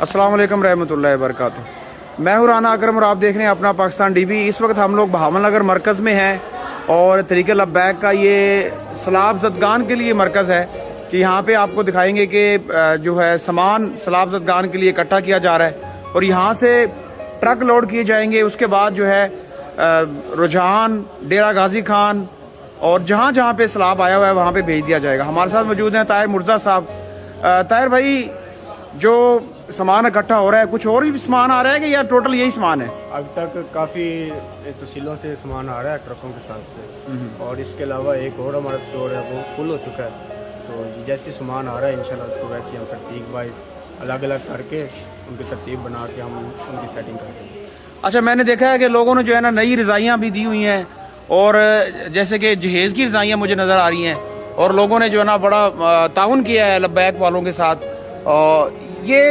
अस्सलाम वालेकुम रहमतुल्लाहि व बरकातुहू। मैं हूं राना अकरम और आप देख रहे हैं अपना पाकिस्तान टीवी। इस वक्त हम लोग बहावल नगर मरकज़ में हैं और तरीक़े लब्बैक का ये सलाब ज़दगान के लिए मरकज़ है कि यहाँ पे आपको दिखाएंगे कि जो है सामान सलाब ज़दगान के लिए इकट्ठा किया जा रहा है और यहाँ से ट्रक लोड किए जाएंगे। उसके बाद जो है रुझान, डेरा गाजी खान और जहाँ जहाँ पे सलाब आया हुआ है वहाँ पे भेज दिया जाएगा। हमारे साथ मौजूद हैं ताहिर मुर्जा साहब। ताहिर भाई, जो सामान इकट्ठा हो रहा है कुछ और भी सामान आ रहा है कि या टोटल यही सामान है? अब तक काफ़ी तहसीलों से सामान आ रहा है ट्रकों के साथ से, और इसके अलावा एक और हमारा स्टोर है वो फुल हो चुका है। तो जैसे सामान आ रहा है इंशाल्लाह उसको वैसे हम तरतीब वाइज अलग अलग करके उनकी तरतीब बना के हम उनकी सेटिंग करते हैं। अच्छा, मैंने देखा है कि लोगों ने जो है ना नई रज़ाइयाँ भी दी हुई हैं और जैसे कि जहेज़ की रज़ाइयाँ मुझे नज़र आ रही हैं और लोगों ने जो है ना बड़ा ताउन किया है लब्बैक वालों के साथ। और ये